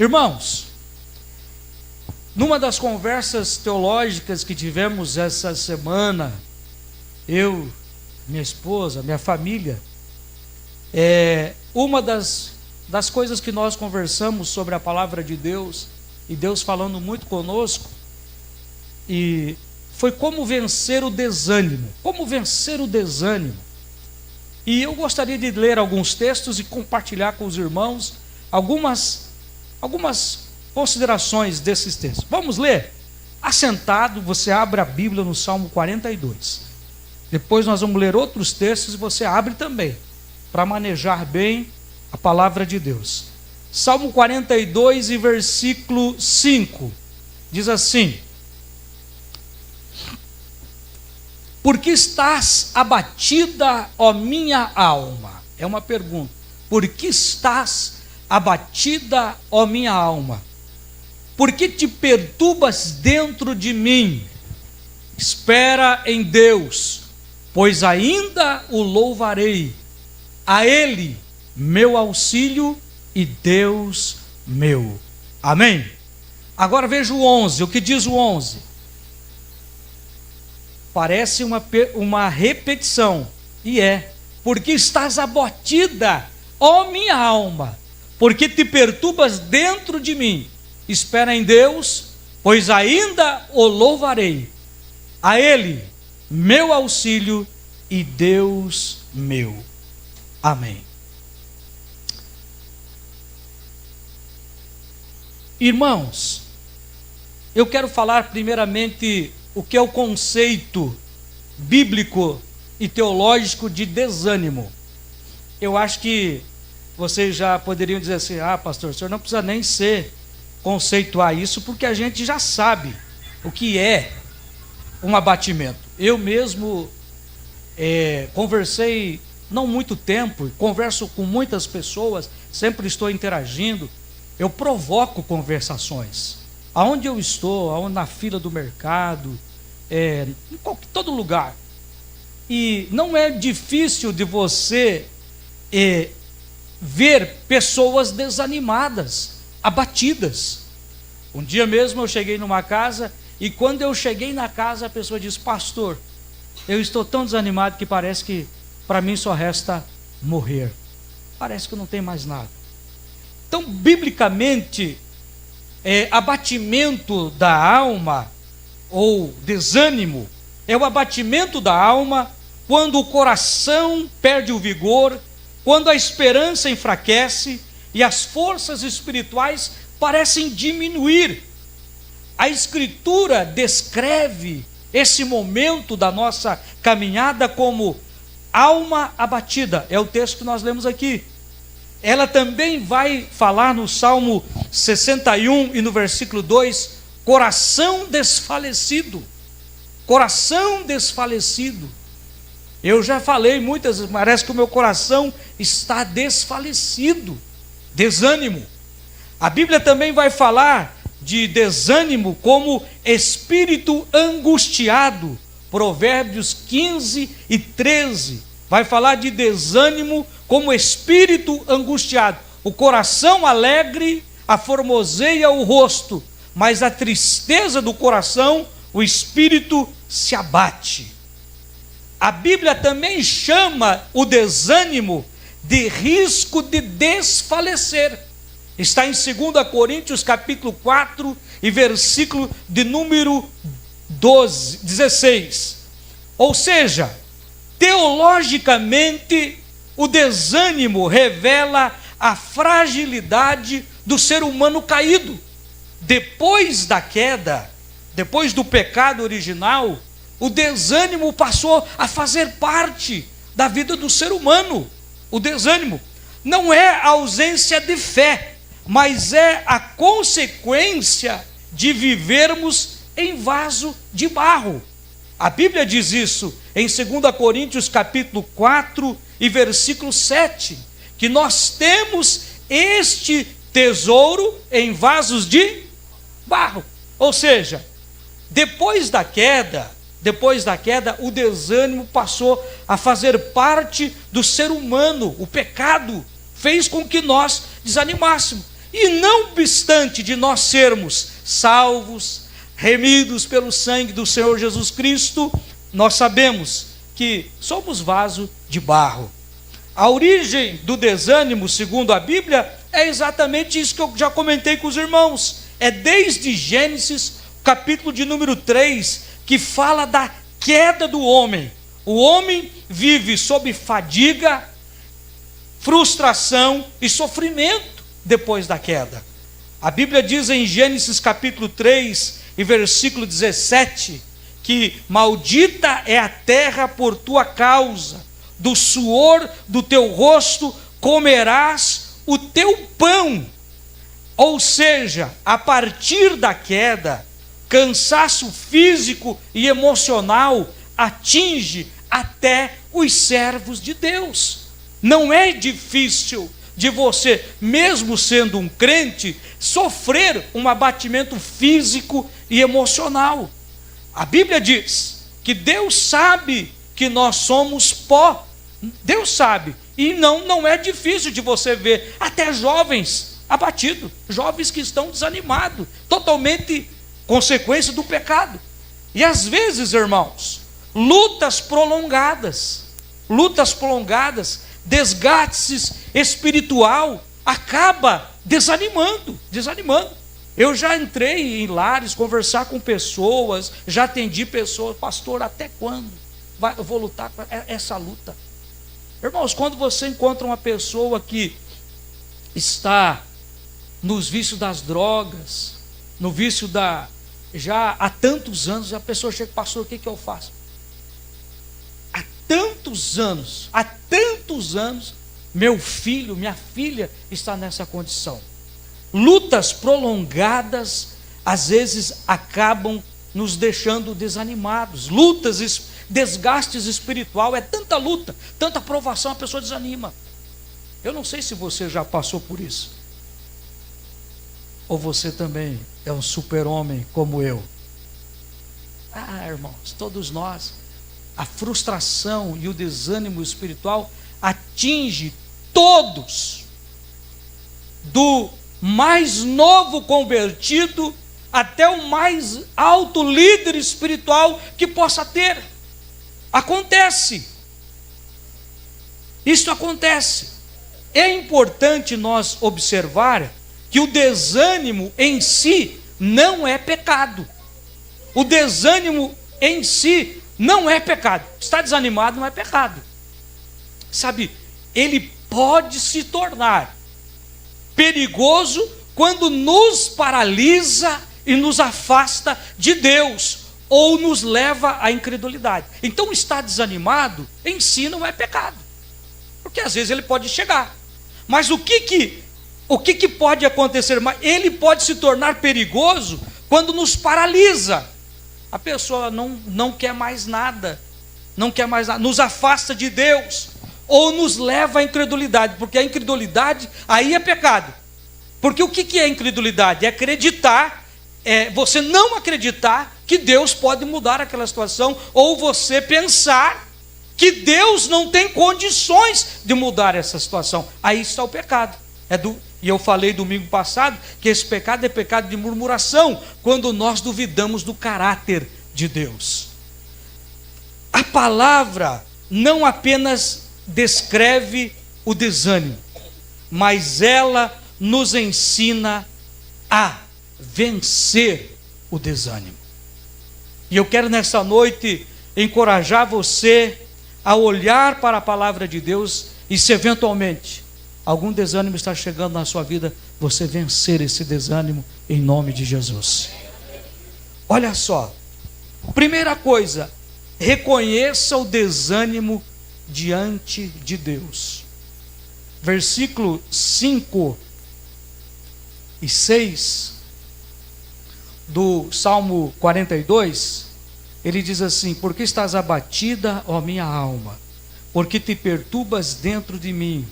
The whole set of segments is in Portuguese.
Irmãos, numa das conversas teológicas que tivemos essa semana, eu, minha esposa, minha família, uma das coisas que nós conversamos sobre a palavra de Deus, e Deus falando muito conosco, e foi como vencer o desânimo. Como vencer o desânimo. E eu gostaria de ler alguns textos e compartilhar com os irmãos algumas considerações desses textos. Vamos ler? Assentado, você abre a Bíblia no Salmo 42. Depois nós vamos ler outros textos e você abre também, para manejar bem a palavra de Deus. Salmo 42 e versículo 5, diz assim: por que estás abatida, ó minha alma? É uma pergunta. Por que estás abatida, ó minha alma? Por que te perturbas dentro de mim? Espera em Deus, pois ainda o louvarei. A Ele, meu auxílio e Deus meu. Amém? Agora veja o 11, o que diz o 11? Parece uma repetição, e porque estás abatida, ó minha alma, porque te perturbas dentro de mim. Espera em Deus, pois ainda o louvarei. A Ele, meu auxílio e Deus meu. Amém. Irmãos, eu quero falar primeiramente o que é o conceito bíblico e teológico de desânimo. Eu acho que vocês já poderiam dizer assim: pastor, o senhor não precisa nem conceituar isso, porque a gente já sabe o que é um abatimento. Eu mesmo conversei não muito tempo, converso com muitas pessoas, sempre estou interagindo, eu provoco conversações. Aonde eu estou, na fila do mercado, em todo lugar. E não é difícil de você ver pessoas desanimadas, abatidas. Um dia mesmo eu cheguei numa casa, e quando eu cheguei na casa, a pessoa disse: pastor, eu estou tão desanimado que parece que para mim só resta morrer. Parece que não tem mais nada. Então, biblicamente, abatimento da alma, ou desânimo, é o abatimento da alma quando o coração perde o vigor, quando a esperança enfraquece e as forças espirituais parecem diminuir. A Escritura descreve esse momento da nossa caminhada como alma abatida. É o texto que nós lemos aqui. Ela também vai falar no Salmo 61 e no versículo 2, coração desfalecido. Coração desfalecido. Eu já falei muitas vezes, parece que o meu coração está desfalecido. Desânimo. A Bíblia também vai falar de desânimo como espírito angustiado. Provérbios 15 e 13. Vai falar de desânimo como espírito angustiado. O coração alegre aformoseia o rosto, mas a tristeza do coração, o espírito se abate. A Bíblia também chama o desânimo de risco de desfalecer. Está em 2 Coríntios capítulo 4 e versículo de número 16. Ou seja, teologicamente, o desânimo revela a fragilidade do ser humano caído. Depois da queda, depois do pecado original, o desânimo passou a fazer parte da vida do ser humano. O desânimo não é a ausência de fé, mas é a consequência de vivermos em vaso de barro. A Bíblia diz isso em 2 Coríntios capítulo 4 e versículo 7, que nós temos este tesouro em vasos de barro. Ou seja, depois da queda, o desânimo passou a fazer parte do ser humano. O pecado fez com que nós desanimássemos. E não obstante de nós sermos salvos, remidos pelo sangue do Senhor Jesus Cristo, nós sabemos que somos vaso de barro. A origem do desânimo, segundo a Bíblia, é exatamente isso que eu já comentei com os irmãos. É desde Gênesis, capítulo de número 3, que fala da queda do homem. O homem vive sob fadiga, frustração e sofrimento depois da queda. A Bíblia diz em Gênesis capítulo 3 e versículo 17, que maldita é a terra por tua causa, do suor do teu rosto comerás o teu pão. Ou seja, a partir da queda, cansaço físico e emocional atinge até os servos de Deus. Não é difícil de você, mesmo sendo um crente, sofrer um abatimento físico e emocional. A Bíblia diz que Deus sabe que nós somos pó. Deus sabe. E não é difícil de você ver até jovens abatidos, jovens que estão desanimados, totalmente consequência do pecado. E às vezes, irmãos, lutas prolongadas, desgaste espiritual, acaba desanimando. Eu já entrei em lares, conversar com pessoas, já atendi pessoas, pastor, até quando eu vou lutar com essa luta? Irmãos, quando você encontra uma pessoa que está nos vícios das drogas, no vício já há tantos anos, a pessoa chega, pastor, o que eu faço? Há tantos anos, meu filho, minha filha está nessa condição. Lutas prolongadas, às vezes, acabam nos deixando desanimados. Desgastes espiritual, é tanta luta, tanta provação, a pessoa desanima. Eu não sei se você já passou por isso. Ou você também é um super-homem como eu. Irmãos, todos nós, a frustração e o desânimo espiritual atinge todos, do mais novo convertido até o mais alto líder espiritual que possa ter. Acontece. Isso acontece. É importante nós observar que o desânimo em si não é pecado. O desânimo em si não é pecado. Estar desanimado não é pecado. Sabe, ele pode se tornar perigoso quando nos paralisa e nos afasta de Deus, ou nos leva à incredulidade. Então, estar desanimado em si não é pecado, porque às vezes ele pode chegar. Mas o que pode acontecer? Ele pode se tornar perigoso quando nos paralisa. A pessoa não quer mais nada, nos afasta de Deus, ou nos leva à incredulidade, porque a incredulidade aí é pecado. Porque o que é incredulidade? É acreditar, você não acreditar que Deus pode mudar aquela situação, ou você pensar que Deus não tem condições de mudar essa situação. Aí está o pecado. E eu falei domingo passado que esse pecado é pecado de murmuração, quando nós duvidamos do caráter de Deus. A palavra não apenas descreve o desânimo, mas ela nos ensina a vencer o desânimo. E eu quero nessa noite encorajar você a olhar para a palavra de Deus, e se eventualmente algum desânimo está chegando na sua vida, você vencer esse desânimo em nome de Jesus. Olha só, primeira coisa, reconheça o desânimo diante de Deus. Versículo 5 e 6 do Salmo 42, ele diz assim: porque estás abatida, ó minha alma, porque te perturbas dentro de mim.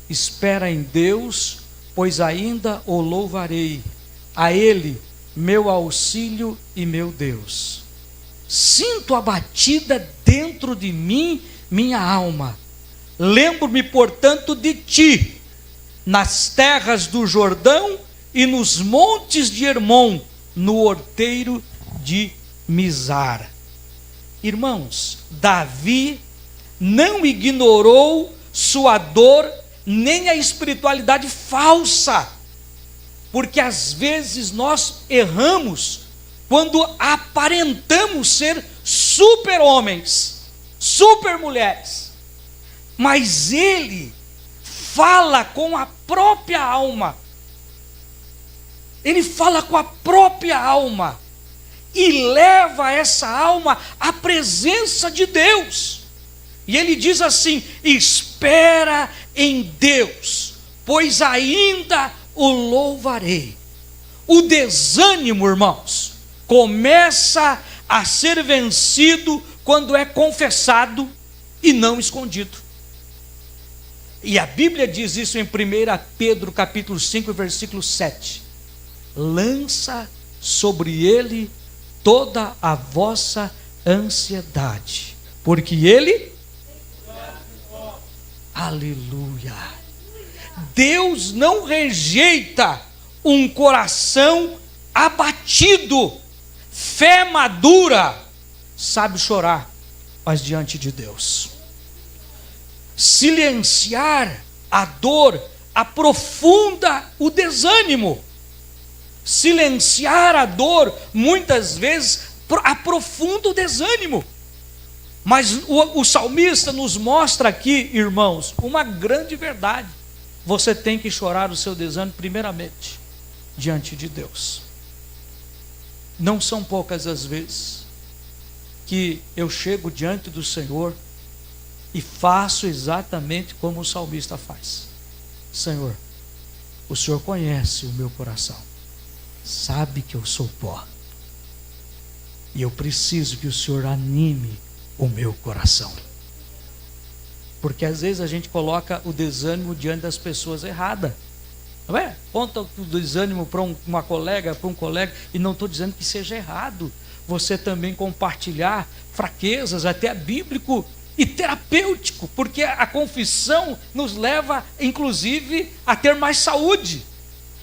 Espera em Deus, pois ainda o louvarei, a Ele, meu auxílio e meu Deus. Sinto abatida dentro de mim, minha alma. Lembro-me, portanto, de ti. nas terras do Jordão e nos montes de Hermon, no horteiro de Mizar. Irmãos, Davi não ignorou sua dor, nem a espiritualidade falsa, porque às vezes nós erramos quando aparentamos ser super-homens, super-mulheres, mas ele fala com a própria alma, ele fala com a própria alma, e leva essa alma à presença de Deus, e ele diz assim: espera em Deus, pois ainda o louvarei. O desânimo, irmãos, começa a ser vencido quando é confessado e não escondido. E a Bíblia diz isso em 1 Pedro capítulo 5, versículo 7. Lança sobre ele toda a vossa ansiedade, porque ele... Aleluia! Deus não rejeita um coração abatido. Fé madura sabe chorar, mas diante de Deus. Silenciar a dor aprofunda o desânimo. Silenciar a dor muitas vezes aprofunda o desânimo. Mas o salmista nos mostra aqui, irmãos, uma grande verdade. Você tem que chorar o seu desânimo primeiramente diante de Deus. Não são poucas as vezes que eu chego diante do Senhor e faço exatamente como o salmista faz. Senhor, o Senhor conhece o meu coração, sabe que eu sou pó, e eu preciso que o Senhor anime o meu coração. Porque às vezes a gente coloca o desânimo diante das pessoas erradas, não é? Conta o desânimo para uma colega, para um colega, e não estou dizendo que seja errado você também compartilhar fraquezas, até bíblico e terapêutico, porque a confissão nos leva inclusive a ter mais saúde.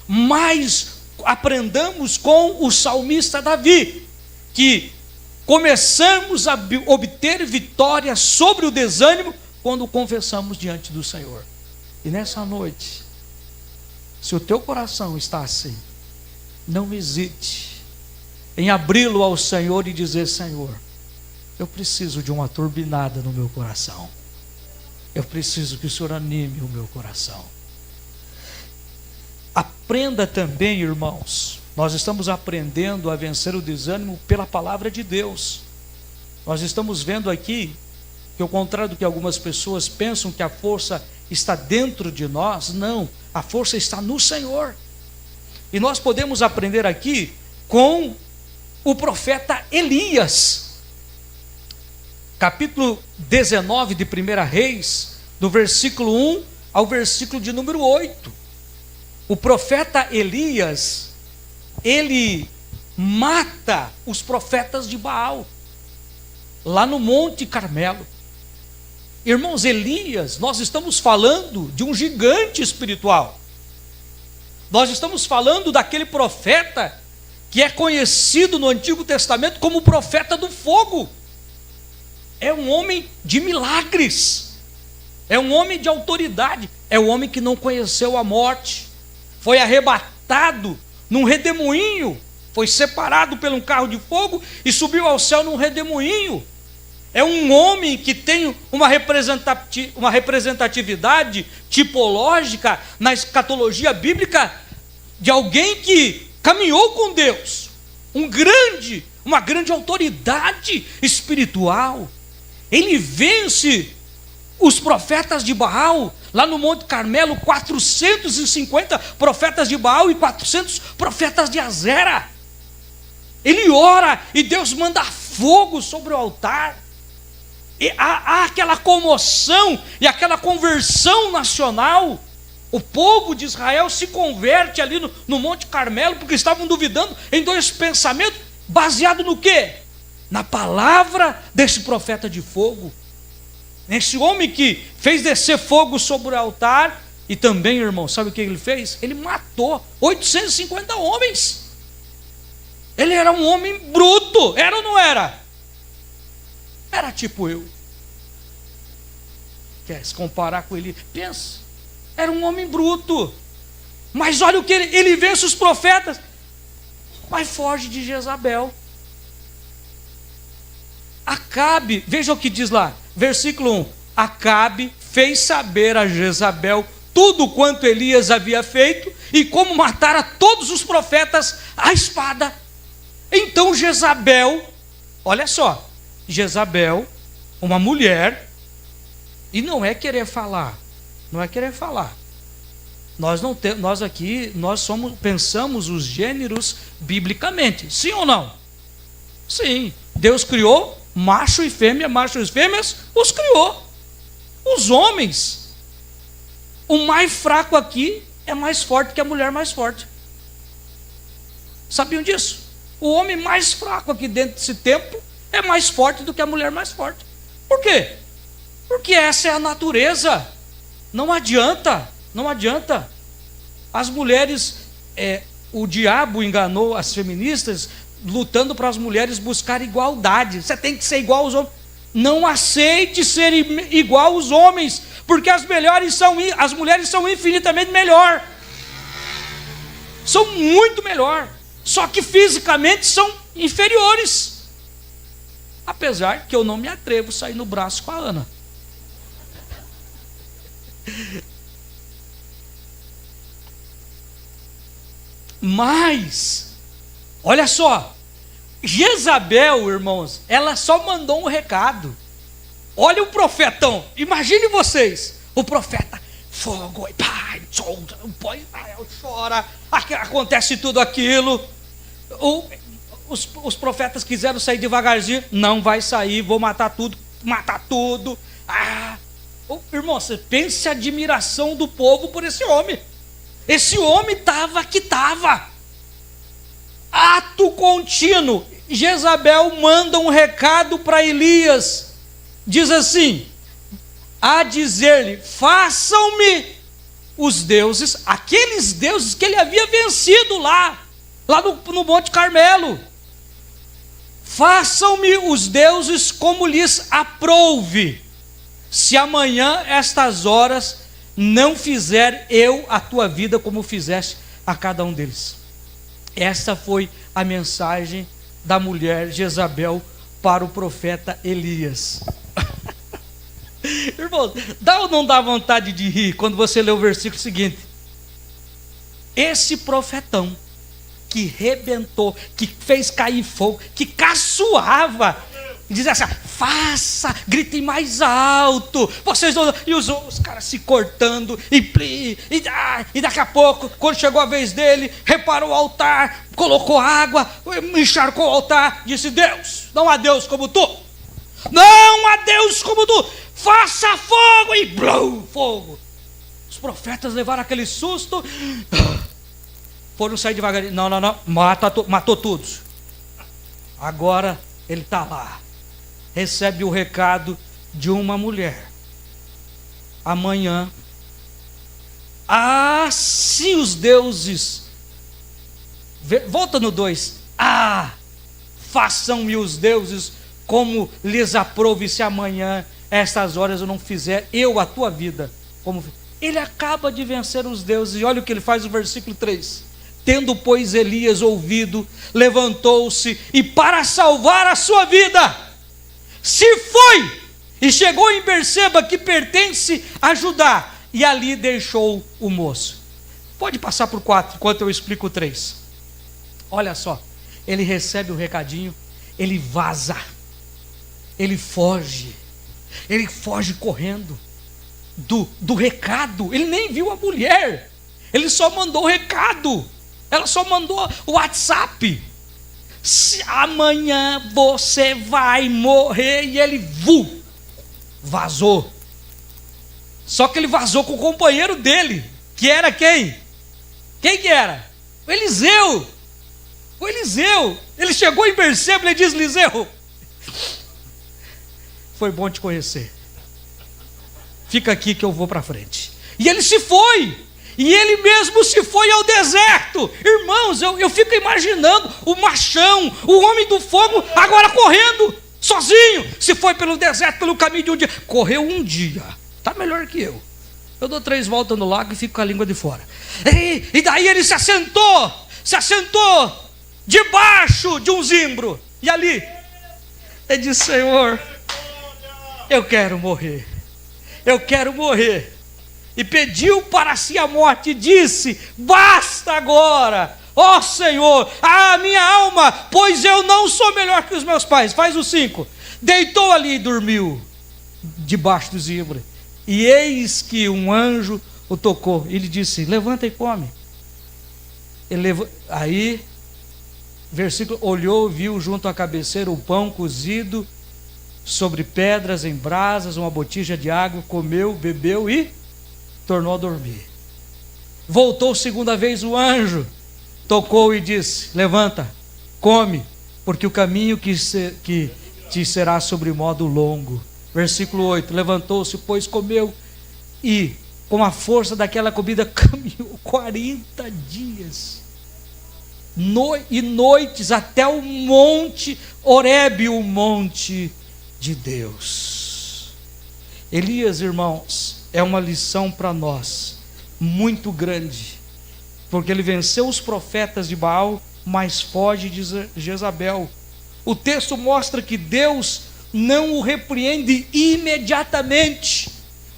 Mas aprendamos com o salmista Davi, que começamos a obter vitória sobre o desânimo quando confessamos diante do Senhor. E nessa noite, se o teu coração está assim, não hesite em abri-lo ao Senhor e dizer: Senhor, eu preciso de uma turbinada no meu coração, eu preciso que o Senhor anime o meu coração. Aprenda também, irmãos, nós estamos aprendendo a vencer o desânimo pela palavra de Deus. Nós estamos vendo aqui que, ao contrário do que algumas pessoas pensam, que a força está dentro de nós, não, a força está no Senhor. E nós podemos aprender aqui com o profeta Elias, capítulo 19 de 1 Reis, do versículo 1 ao versículo de número 8. O profeta Elias, ele mata os profetas de Baal, lá no Monte Carmelo. Irmãos, Elias, nós estamos falando de um gigante espiritual. Nós estamos falando daquele profeta que é conhecido no Antigo Testamento como o profeta do fogo. É um homem de milagres, é um homem de autoridade, é um homem que não conheceu a morte, foi arrebatado num redemoinho, foi separado por um carro de fogo e subiu ao céu num redemoinho. É um homem que tem uma representatividade tipológica na escatologia bíblica de alguém que caminhou com Deus, uma grande autoridade espiritual. Ele vence os profetas de Baal, lá no Monte Carmelo, 450 profetas de Baal e 400 profetas de Azera. Ele ora e Deus manda fogo sobre o altar. E há aquela comoção e aquela conversão nacional. O povo de Israel se converte ali no Monte Carmelo, porque estavam duvidando em dois pensamentos, baseado no quê? Na palavra desse profeta de fogo, nesse homem que fez descer fogo sobre o altar E também, irmão, sabe o que ele fez? Ele matou 850 homens. Ele era um homem bruto, era ou não era? Era tipo eu. Quer se comparar com ele? Pensa, era um homem bruto. Mas olha o que ele vence os profetas, mas foge de Jezabel. Acabe, veja o que diz lá, versículo 1: Acabe fez saber a Jezabel tudo quanto Elias havia feito e como matara todos os profetas à espada. Então Jezabel, olha só, Jezabel, uma mulher, e não é querer falar, não é querer falar. Nós aqui pensamos os gêneros biblicamente, sim ou não? Sim, Deus criou macho e fêmea, machos e fêmeas, os criou. Os homens, o mais fraco aqui é mais forte que a mulher mais forte. Sabiam disso? O homem mais fraco aqui dentro desse templo é mais forte do que a mulher mais forte. Por quê? Porque essa é a natureza. Não adianta, não adianta. As mulheres, o diabo enganou as feministas lutando para as mulheres buscar igualdade. Você tem que ser igual aos homens. Não aceite ser igual aos homens, porque as mulheres são infinitamente melhor. São muito melhor. Só que fisicamente são inferiores. Apesar que eu não me atrevo a sair no braço com a Ana. Mas, olha só, Jezabel, irmãos, ela só mandou um recado. Olha o profetão, imagine vocês, o profeta, fogo, pai, chora, acontece tudo aquilo. Os profetas quiseram sair devagarzinho, não vai sair, vou matar tudo. Irmão, você pense a admiração do povo por esse homem. Esse homem estava que estava. Ato contínuo. Jezabel manda um recado para Elias. Diz assim: a dizer-lhe, façam-me os deuses, aqueles deuses que ele havia vencido lá no Monte Carmelo. Façam-me os deuses como lhes aprouve, se amanhã estas horas não fizer eu a tua vida como fizeste a cada um deles. Esta foi a mensagem da mulher Jezabel para o profeta Elias. Irmão, dá ou não dá vontade de rir quando você lê o versículo seguinte? Esse profetão que rebentou, que fez cair fogo, que caçoava, diz assim: faça, gritem mais alto, vocês não... E os caras se cortando, e daqui a pouco, quando chegou a vez dele, reparou o altar, colocou água, encharcou o altar, disse: Deus, não há Deus como tu, não há Deus como tu, faça fogo, e blum, fogo. Os profetas levaram aquele susto, foram sair devagarinho, não, matou todos. Agora ele está lá, recebe o recado de uma mulher: amanhã, se os deuses, volta no 2, façam-me os deuses como lhes aprouve, se amanhã, estas horas eu não fizer eu a tua vida. Ele acaba de vencer os deuses, e olha o que ele faz no versículo 3: tendo, pois, Elias ouvido, levantou-se e para salvar a sua vida, se foi e chegou em Berseba, que pertence a Judá, e ali deixou o moço. Pode passar por 4, enquanto eu explico o 3. Olha só, ele recebe o recadinho, ele vaza, ele foge correndo do recado. Ele nem viu a mulher, ele só mandou o recado, ela só mandou o WhatsApp: se amanhã você vai morrer. E ele vazou. Só que ele vazou com o companheiro dele, que era quem? Quem que era? O Eliseu. Ele chegou em Berseba e diz: Eliseu, foi bom te conhecer, fica aqui que eu vou para frente. E ele se foi. E ele mesmo se foi ao deserto. Irmãos, eu fico imaginando o machão, o homem do fogo, agora correndo, sozinho. Se foi pelo deserto, pelo caminho de um dia. Correu um dia. Está melhor que eu. Eu dou 3 voltas no lago e fico com a língua de fora. E daí ele se assentou debaixo de um zimbro. E ali, ele disse: Senhor, eu quero morrer. Eu quero morrer. E pediu para si a morte, e disse: basta agora, ó Senhor, a minha alma, pois eu não sou melhor que os meus pais. Faz o 5. Deitou ali e dormiu, debaixo do zimbro. E eis que um anjo o tocou, e lhe disse: levanta e come. Aí, versículo, olhou, viu junto à cabeceira o pão cozido sobre pedras em brasas, uma botija de água, comeu, bebeu e tornou a dormir. Voltou segunda vez o anjo, tocou e disse: levanta, come, porque o caminho que te será sobre modo longo. Versículo 8, levantou-se, pois comeu, e com a força daquela comida caminhou 40 dias e noites até o monte Horebe, o monte de Deus. Elias, irmãos, é uma lição para nós muito grande, porque ele venceu os profetas de Baal, mas foge de Jezabel. O texto mostra que Deus não o repreende imediatamente,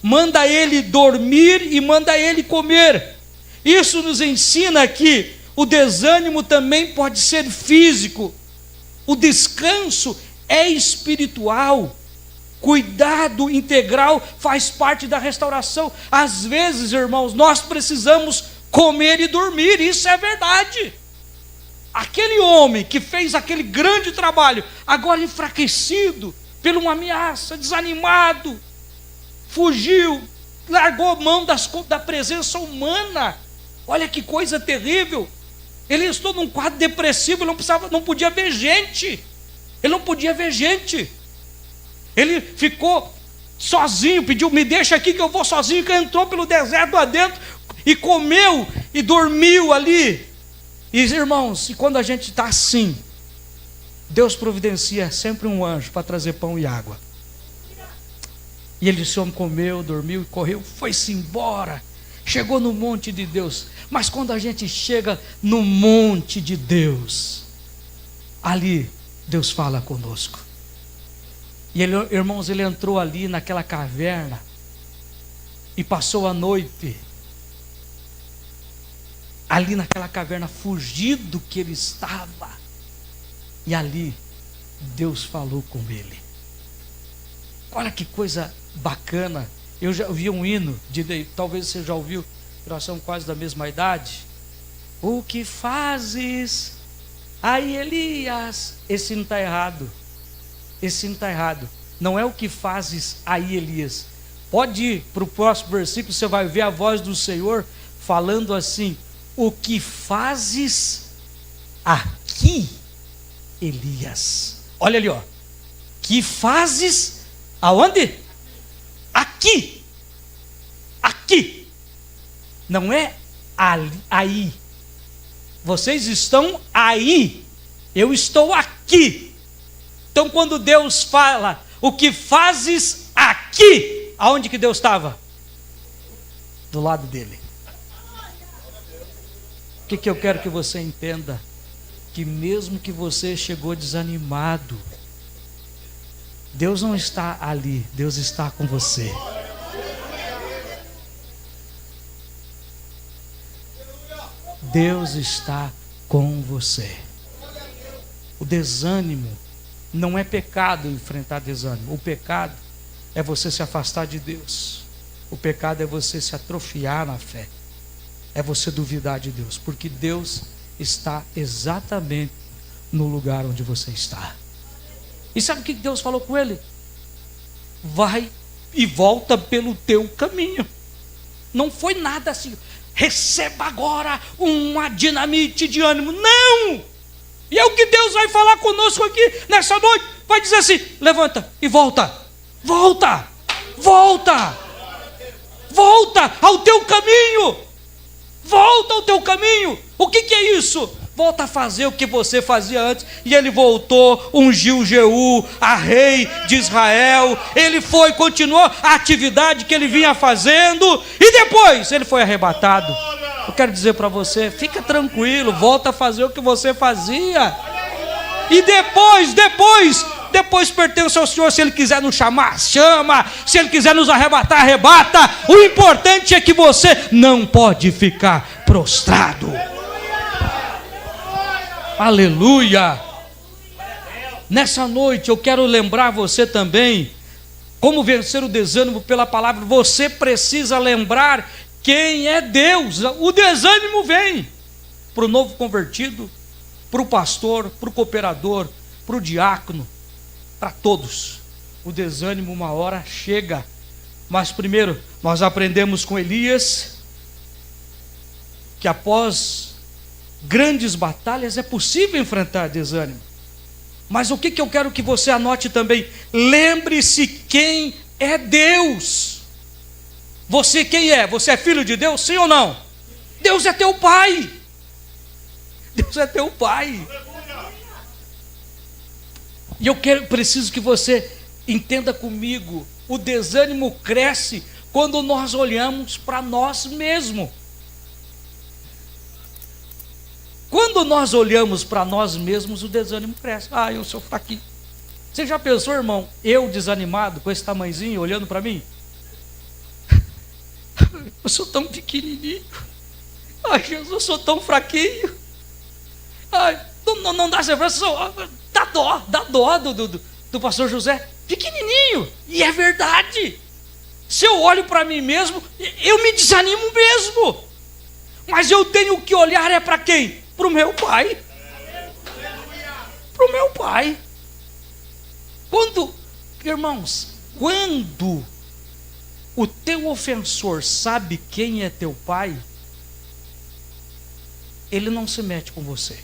manda ele dormir e manda ele comer. Isso nos ensina que o desânimo também pode ser físico, o descanso é espiritual. Cuidado integral faz parte da restauração. Às vezes, irmãos, nós precisamos comer e dormir, isso é verdade. Aquele homem que fez aquele grande trabalho, agora enfraquecido por uma ameaça, desanimado, fugiu, largou mão da presença humana. Olha que coisa terrível. Ele estou num quadro depressivo, não podia ver gente. Ele não podia ver gente. Ele ficou sozinho, pediu: me deixa aqui que eu vou sozinho, que entrou pelo deserto adentro e comeu e dormiu ali. E irmãos, e quando a gente está assim, Deus providencia sempre um anjo para trazer pão e água. E ele, esse homem, comeu, dormiu e correu, foi-se embora, chegou no monte de Deus. Mas quando a gente chega no monte de Deus, ali Deus fala conosco. E ele, irmãos, ele entrou ali naquela caverna e passou a noite ali naquela caverna, fugido que ele estava. E ali Deus falou com ele. Olha que coisa bacana. Eu já ouvi um hino, talvez você já ouviu, nós somos quase da mesma idade. O que fazes aí, Elias? Esse não está errado. Esse não está errado. Não é o que fazes aí, Elias. Pode ir para o próximo versículo, você vai ver a voz do Senhor falando assim: o que fazes aqui, Elias? Olha ali, ó. Que fazes aonde? Aqui. Aqui. Não é ali, aí. Vocês estão aí. Eu estou aqui. Então, quando Deus fala, o que fazes aqui, aonde que Deus estava? Do lado dele. O que eu quero que você entenda? Que mesmo que você chegou desanimado, Deus não está ali, Deus está com você. Deus está com você. O desânimo não é pecado enfrentar desânimo. O pecado é você se afastar de Deus. O pecado é você se atrofiar na fé. É você duvidar de Deus, porque Deus está exatamente no lugar onde você está. E sabe o que Deus falou com ele? Vai e volta pelo teu caminho. Não foi nada assim: receba agora uma dinamite de ânimo. Não! E é o que Deus vai falar conosco aqui nessa noite. Vai dizer assim: levanta e volta. Volta! Volta! volta ao teu caminho. Volta ao teu caminho. O que é isso? Volta a fazer o que você fazia antes. E ele voltou, ungiu Jeú a rei de Israel. Ele continuou a atividade que ele vinha fazendo. E depois ele foi arrebatado. Eu quero dizer para você, fica tranquilo, volta a fazer o que você fazia. E depois pertence ao Senhor. Se Ele quiser nos chamar, chama. Se Ele quiser nos arrebatar, arrebata. O importante é que você não pode ficar prostrado. Aleluia. Nessa noite eu quero lembrar você também como vencer o desânimo pela palavra. Você precisa lembrar quem é Deus. O desânimo vem para o novo convertido, para o pastor, para o cooperador, para o diácono, para todos. O desânimo uma hora chega. Mas primeiro nós aprendemos com Elias que após grandes batalhas é possível enfrentar desânimo. Mas o que eu quero que você anote também? Lembre-se quem é Deus. Você quem é? Você é filho de Deus, sim ou não? Deus é teu pai. Deus é teu pai. E eu preciso que você entenda comigo. O desânimo cresce quando nós olhamos para nós mesmos. Quando nós olhamos para nós mesmos, o desânimo cresce. Eu sou fraquinho. Você já pensou, irmão, eu desanimado com esse tamanhozinho, olhando para mim? Eu sou tão pequenininho. Jesus, eu sou tão fraquinho. Não dá certeza. Dá dó do pastor José. Pequenininho. E é verdade. Se eu olho para mim mesmo, eu me desanimo mesmo. Mas eu tenho que olhar para quem? Para o meu pai. Para o meu pai. Irmãos, quando o teu ofensor sabe quem é teu pai, ele não se mete com você.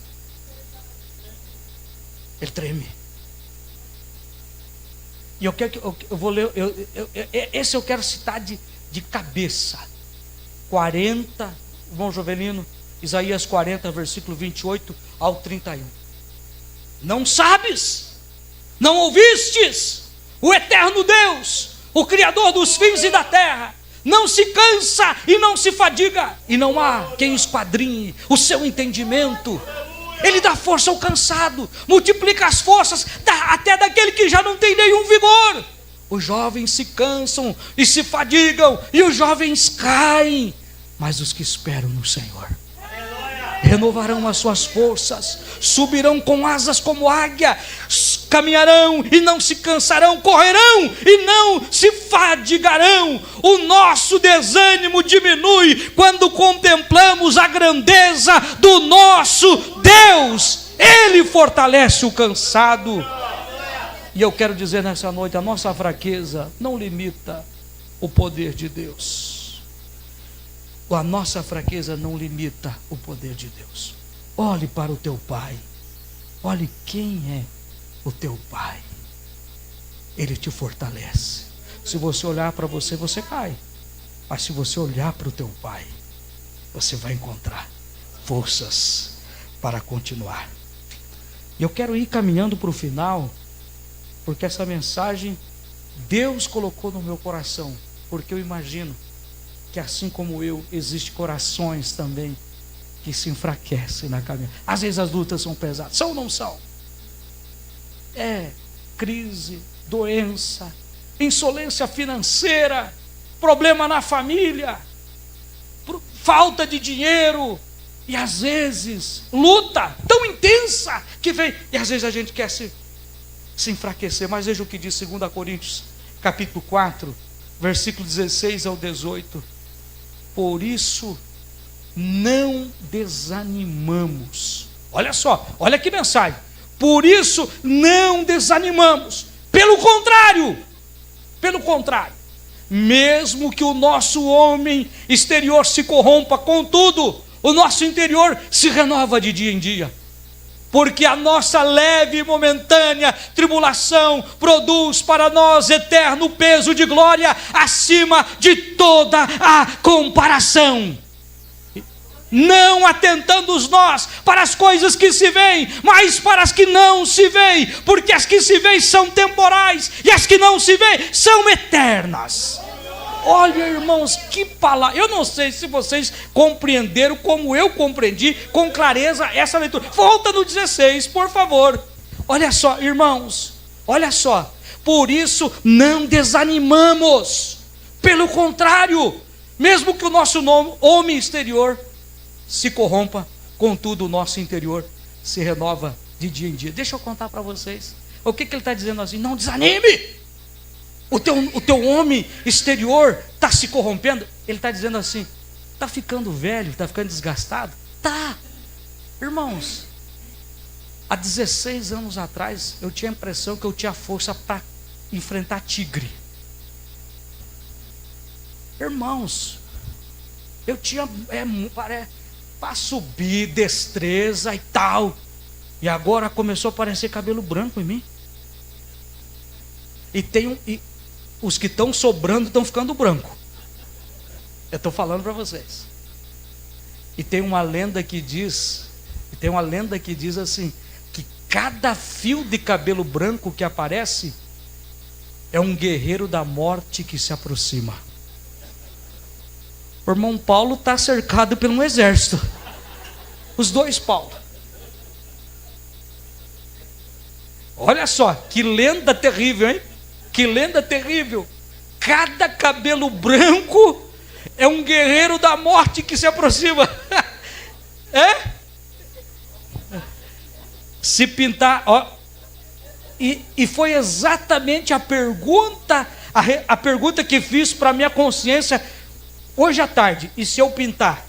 Ele treme. E eu vou ler, esse eu quero citar de cabeça. 40, irmão Jovelino, Isaías 40, versículo 28 ao 31. Não sabes? Não ouvistes? O eterno Deus, o Criador dos fins e da terra, não se cansa e não se fadiga, e não há quem esquadrinhe o seu entendimento. Ele dá força ao cansado, multiplica as forças até daquele que já não tem nenhum vigor. Os jovens se cansam e se fadigam, e os jovens caem, mas os que esperam no Senhor renovarão as suas forças, subirão com asas como águia, caminharão e não se cansarão, correrão e não se fadigarão. O nosso desânimo diminui quando contemplamos a grandeza do nosso Deus. Ele fortalece o cansado. E eu quero dizer nessa noite, a nossa fraqueza não limita o poder de Deus. A nossa fraqueza não limita o poder de Deus. Olhe para o teu pai. Olhe quem é o teu pai. Ele te fortalece. Se você olhar para você, você cai. Mas se você olhar para o teu pai, você vai encontrar forças para continuar. E eu quero ir caminhando para o final, porque essa mensagem Deus colocou no meu coração, porque eu imagino que assim como eu, existem corações também que se enfraquecem na caminhada. Às vezes as lutas são pesadas. São ou não são? Crise, doença, insolência financeira, problema na família, falta de dinheiro, e às vezes luta tão intensa que vem, e às vezes a gente quer se enfraquecer. Mas veja o que diz 2 Coríntios capítulo 4, versículo 16 ao 18. Por isso não desanimamos. Olha só, olha que mensagem. Por isso não desanimamos. Pelo contrário, mesmo que o nosso homem exterior se corrompa, contudo, o nosso interior se renova de dia em dia. porque a nossa leve e momentânea tribulação produz para nós eterno peso de glória acima de toda a comparação. Não atentando nós para as coisas que se veem, mas para as que não se veem, porque as que se veem são temporais, e as que não se veem são eternas. Olha, irmãos, que palavra. Eu não sei se vocês compreenderam como eu compreendi com clareza essa leitura. Volta no 16, por favor. Olha só, irmãos, olha só. Por isso não desanimamos. Pelo contrário, mesmo que o nosso homem exterior se corrompa, contudo o nosso interior se renova de dia em dia. Deixa eu contar para vocês. O que ele está dizendo assim? Não desanime. O teu homem exterior está se corrompendo. Ele está dizendo assim: está ficando velho, está ficando desgastado. Tá, irmãos, há 16 anos atrás eu tinha a impressão que eu tinha força para enfrentar tigre. Irmãos, eu tinha para subir, destreza e tal. E agora começou a aparecer cabelo branco em mim. E os que estão sobrando estão ficando branco. Eu estou falando para vocês. E tem uma lenda que diz assim, que cada fio de cabelo branco que aparece é um guerreiro da morte que se aproxima. O irmão Paulo está cercado por um exército. Os dois Paulo. Olha só, que lenda terrível, hein? Que lenda terrível. Cada cabelo branco é um guerreiro da morte que se aproxima. É? Se pintar, ó. E foi exatamente a pergunta que fiz para minha consciência hoje à tarde. E se eu pintar?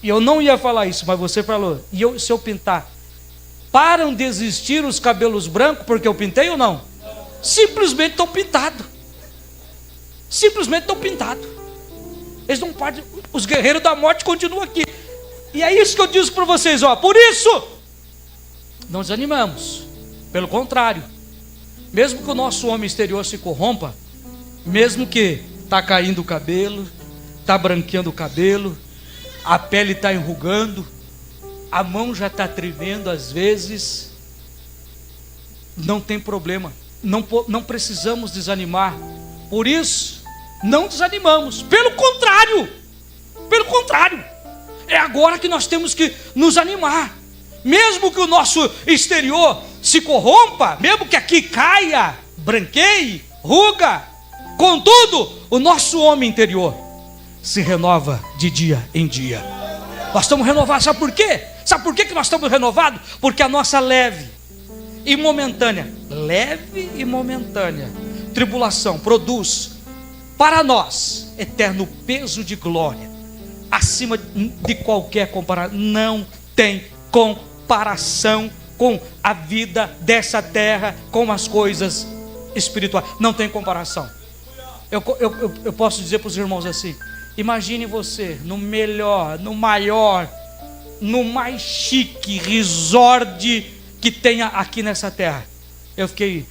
E eu não ia falar isso, mas você falou. Se eu pintar? Param de existir os cabelos brancos porque eu pintei ou não? Simplesmente estão pintados. Simplesmente estão pintados. Eles não podem. Os guerreiros da morte continuam aqui. E é isso que eu disse para vocês, ó. Por isso, não desanimamos. Pelo contrário, mesmo que o nosso homem exterior se corrompa, mesmo que está caindo o cabelo, está branqueando o cabelo, a pele está enrugando, a mão já está tremendo às vezes, não tem problema. Não precisamos desanimar. Por isso, não desanimamos. Pelo contrário, é agora que nós temos que nos animar. Mesmo que o nosso exterior se corrompa, mesmo que aqui caia, branqueie, ruga, contudo, o nosso homem interior se renova de dia em dia. Nós estamos renovados, sabe por quê? Sabe por que nós estamos renovados? Porque a nossa leve e momentânea tribulação produz para nós eterno peso de glória acima de qualquer comparação. Não tem comparação com a vida dessa terra, com as coisas espirituais. Não tem comparação. Eu posso dizer para os irmãos assim: imagine você no melhor, no maior, no mais chique resort que tenha aqui nessa terra. Eu fiquei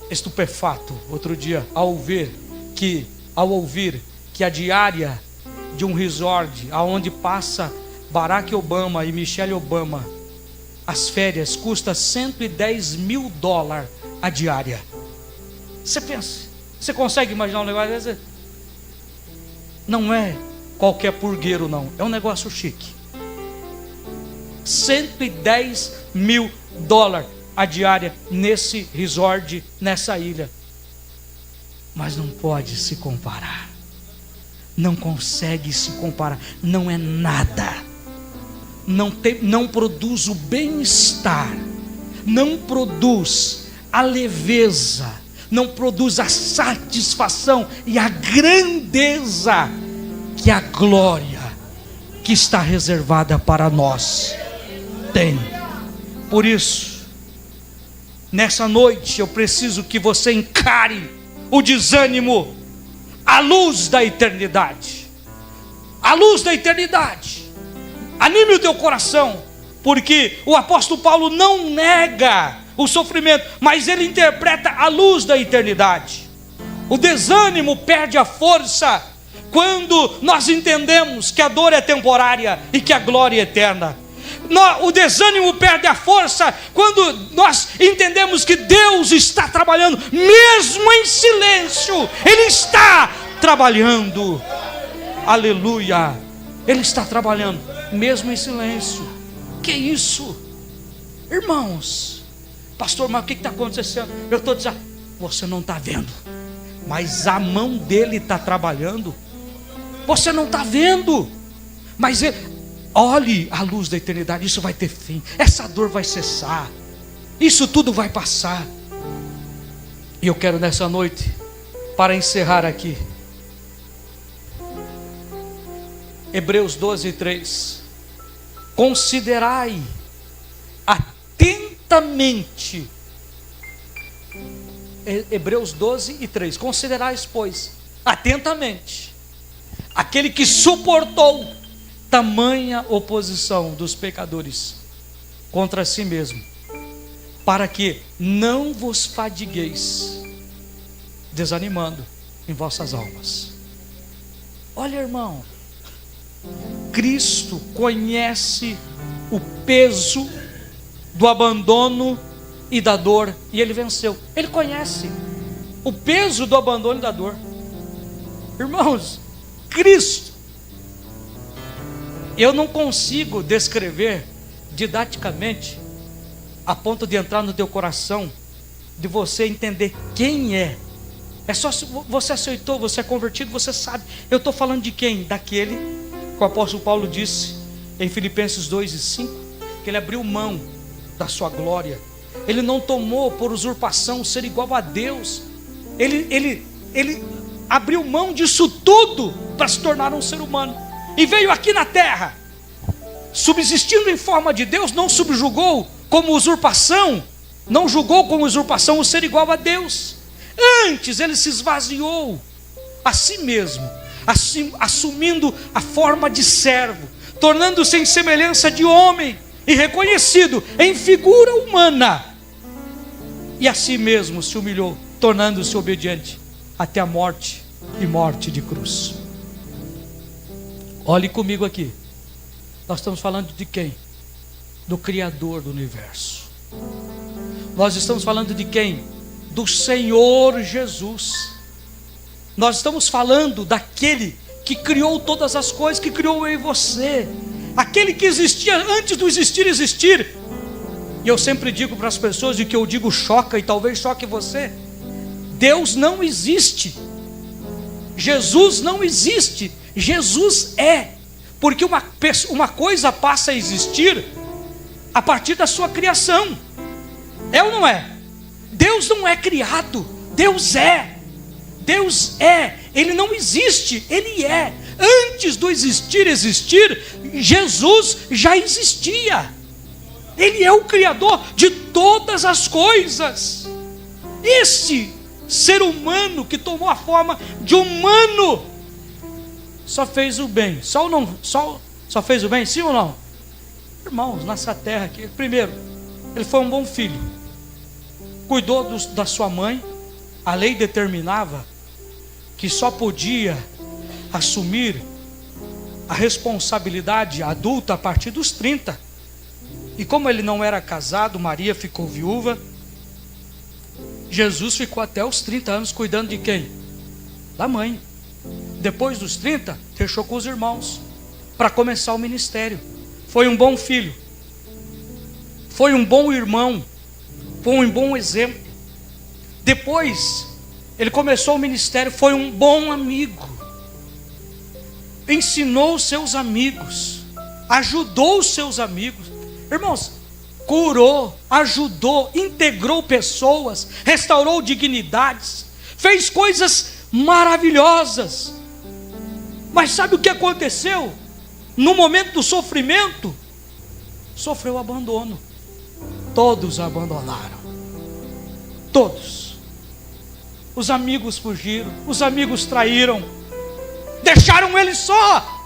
estupefato outro dia ao ouvir que a diária de um resort aonde passa Barack Obama e Michelle Obama, as férias, custa $110 mil a diária. Você pensa, você consegue imaginar um negócio desse? Não é qualquer purgueiro não, é um negócio chique. $110 mil a diária nesse resort, nessa ilha. Mas não pode se comparar. Não consegue se comparar. Não é nada. Não produz o bem-estar. Não produz a leveza. Não produz a satisfação e a grandeza que a glória que está reservada para nós tem. Por isso, nessa noite eu preciso que você encare o desânimo à luz da eternidade. À luz da eternidade. Anime o teu coração. porque o apóstolo Paulo não nega o sofrimento, mas ele interpreta à luz da eternidade. O desânimo perde a força quando nós entendemos que a dor é temporária e que a glória é eterna. O desânimo perde a força quando nós entendemos que Deus está trabalhando, mesmo em silêncio. Ele está trabalhando, aleluia, Ele está trabalhando, mesmo em silêncio. Que isso, irmãos? Pastor, mas o que está acontecendo? Eu estou dizendo, você não está vendo, mas a mão dele está trabalhando. Você não está vendo, mas olhe a luz da eternidade. Isso vai ter fim, essa dor vai cessar, isso tudo vai passar. E eu quero nessa noite, para encerrar aqui, Hebreus 12:3, considerai atentamente, Hebreus 12:3, considerais, pois, atentamente, aquele que suportou tamanha oposição dos pecadores contra si mesmo, para que não vos fadigueis, desanimando em vossas almas. Olha, irmão, Cristo conhece o peso do abandono e da dor, e Ele venceu. Ele conhece o peso do abandono e da dor. Irmãos, Cristo, eu não consigo descrever didaticamente a ponto de entrar no teu coração, de você entender quem é. É só se você aceitou, você é convertido, você sabe. Eu estou falando de quem? Daquele que o apóstolo Paulo disse em Filipenses 2:5, que ele abriu mão da sua glória. Ele não tomou por usurpação ser igual a Deus. Ele abriu mão disso tudo para se tornar um ser humano, e veio aqui na terra, subsistindo em forma de Deus. Não subjugou como usurpação, não julgou como usurpação o ser igual a Deus. Antes ele se esvaziou a si mesmo, assumindo a forma de servo, tornando-se em semelhança de homem e reconhecido em figura humana, e a si mesmo se humilhou, tornando-se obediente até a morte, e morte de cruz. Olhe comigo aqui, nós estamos falando de quem? Do Criador do universo. Nós estamos falando de quem? Do Senhor Jesus. Nós estamos falando daquele que criou todas as coisas, que criou eu e você, aquele que existia antes do existir. E eu sempre digo para as pessoas, e que eu digo choca, e talvez choque você: Deus não existe, Jesus não existe, Jesus é. Porque uma coisa passa a existir a partir da sua criação. É ou não é? Deus não é criado, Deus é. Deus é, Ele não existe, Ele é. Antes do existir, Jesus já existia. Ele é o Criador de todas as coisas. Esse ser humano que tomou a forma de humano só fez o bem. Só fez o bem, sim ou não? Irmãos, nessa terra aqui, primeiro, ele foi um bom filho, cuidou da sua mãe. A lei determinava que só podia assumir a responsabilidade adulta a partir dos 30. E como ele não era casado, Maria ficou viúva, Jesus ficou até os 30 anos cuidando de quem? Da mãe. Depois dos 30, deixou com os irmãos para começar o ministério. Foi um bom filho, foi um bom irmão, foi um bom exemplo. Depois ele começou o ministério, foi um bom amigo, ensinou os seus amigos, ajudou os seus amigos. Irmãos, curou, ajudou, integrou pessoas, restaurou dignidades, fez coisas maravilhosas. Mas sabe o que aconteceu? No momento do sofrimento, sofreu abandono. Todos abandonaram, todos. Os amigos fugiram, os amigos traíram, deixaram ele só.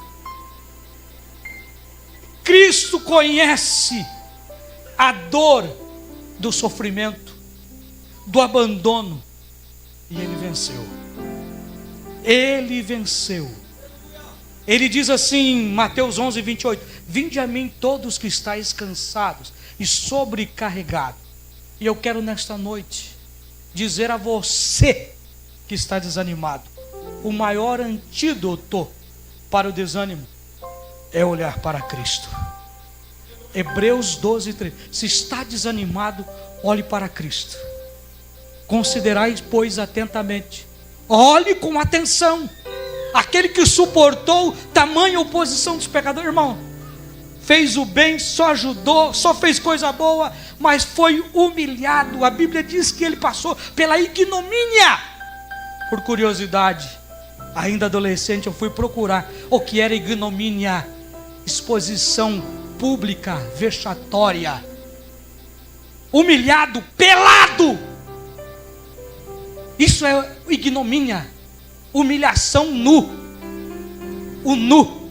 Cristo conhece a dor do sofrimento, do abandono, e Ele venceu. Ele venceu. Ele diz assim em Mateus 11, 28: vinde a mim todos que estáis cansados e sobrecarregados. E eu quero nesta noite dizer a você que está desanimado: o maior antídoto para o desânimo é olhar para Cristo. Hebreus 12, 3. Se está desanimado, olhe para Cristo. Considerai, pois, atentamente. Olhe com atenção. Aquele que suportou tamanha oposição dos pecadores, irmão, fez o bem, só ajudou, só fez coisa boa, mas foi humilhado. A Bíblia diz que ele passou pela ignomínia. Por curiosidade, ainda adolescente, eu fui procurar o que era ignomínia: exposição pública, vexatória, humilhado, pelado. Isso é ignomínia, humilhação nu. O nu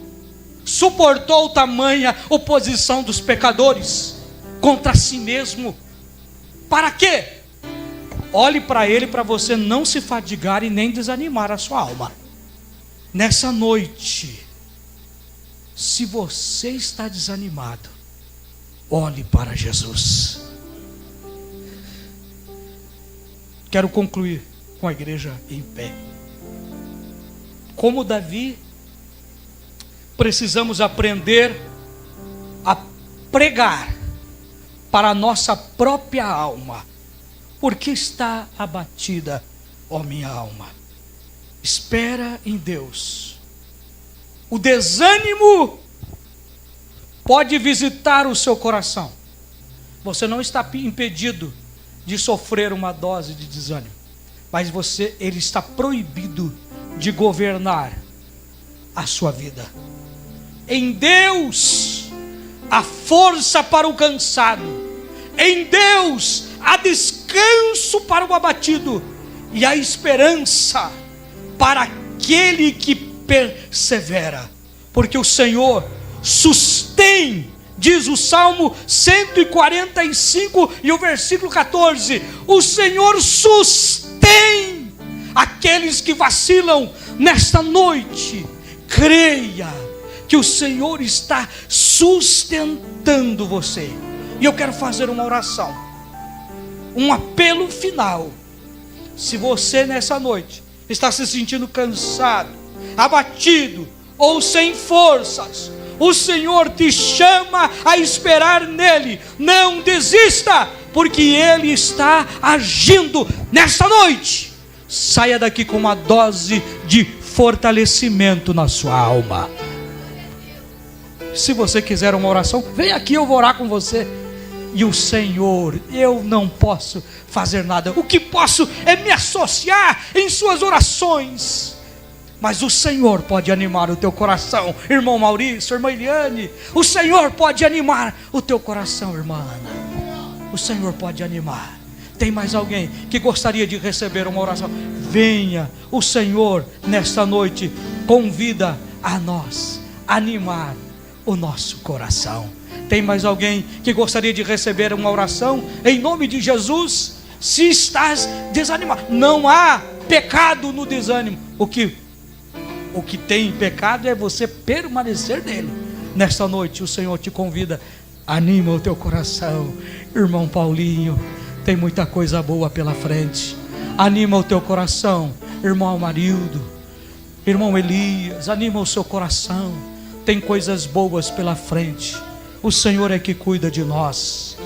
suportou tamanha oposição dos pecadores contra si mesmo. Para quê? Olhe para ele, para você não se fadigar e nem desanimar a sua alma. Nessa noite, se você está desanimado, olhe para Jesus. Quero concluir com a igreja em pé. Como Davi, precisamos aprender a pregar para a nossa própria alma. Por que está abatida, ó minha alma? Espera em Deus. O desânimo pode visitar o seu coração. Você não está impedido de sofrer uma dose de desânimo, mas ele está proibido de governar a sua vida. Em Deus há força para o cansado. Em Deus há descanso para o abatido e há esperança para aquele que persevera, porque o Senhor sustém, diz o Salmo 145 e o versículo 14: o Senhor sustém aqueles que vacilam. Nesta noite, creia que o Senhor está sustentando você. E eu quero fazer uma oração, um apelo final. Se você nessa noite está se sentindo cansado, abatido ou sem forças, o Senhor te chama a esperar nele. Não desista, porque Ele está agindo nessa noite. Saia daqui com uma dose de fortalecimento na sua alma. Se você quiser uma oração, vem aqui, eu vou orar com você. E o Senhor, eu não posso fazer nada. O que posso é me associar em suas orações. Mas o Senhor pode animar o teu coração, irmão Maurício, irmã Eliane. O Senhor pode animar o teu coração, irmã Ana. O Senhor pode animar. Tem mais alguém que gostaria de receber uma oração? Venha, o Senhor nesta noite convida a nós animar o nosso coração. Tem mais alguém que gostaria de receber uma oração? Em nome de Jesus, se estás desanimado, não há pecado no desânimo. O que tem pecado é você permanecer nele. Nesta noite o Senhor te convida, anima o teu coração. Irmão Paulinho, tem muita coisa boa pela frente. Anima o teu coração. Irmão Amarildo, irmão Elias, anima o seu coração. Tem coisas boas pela frente. O Senhor é que cuida de nós.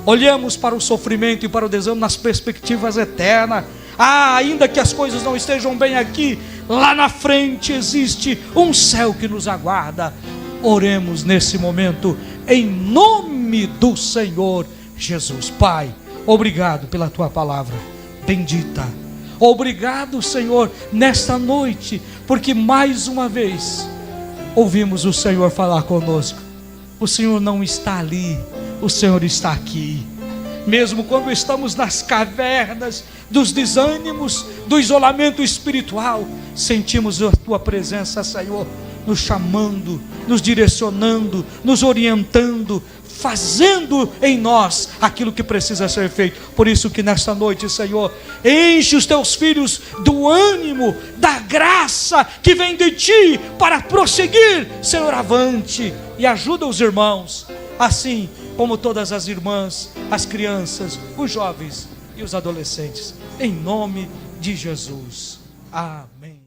Olhamos para o sofrimento e para o desânimo nas perspectivas eternas. Ainda que as coisas não estejam bem aqui, lá na frente existe um céu que nos aguarda. Oremos nesse momento em nome do Senhor Jesus. Pai, obrigado pela tua palavra bendita. Obrigado, Senhor, nesta noite, porque mais uma vez ouvimos o Senhor falar conosco. O Senhor não está ali, o Senhor está aqui. Mesmo quando estamos nas cavernas dos desânimos, do isolamento espiritual, sentimos a tua presença, Senhor. nos chamando, nos direcionando, nos orientando, fazendo em nós aquilo que precisa ser feito. Por isso que nesta noite, Senhor, enche os teus filhos do ânimo, da graça que vem de ti para prosseguir, Senhor, avante, e ajuda os irmãos, assim como todas as irmãs, as crianças, os jovens e os adolescentes, em nome de Jesus. Amém.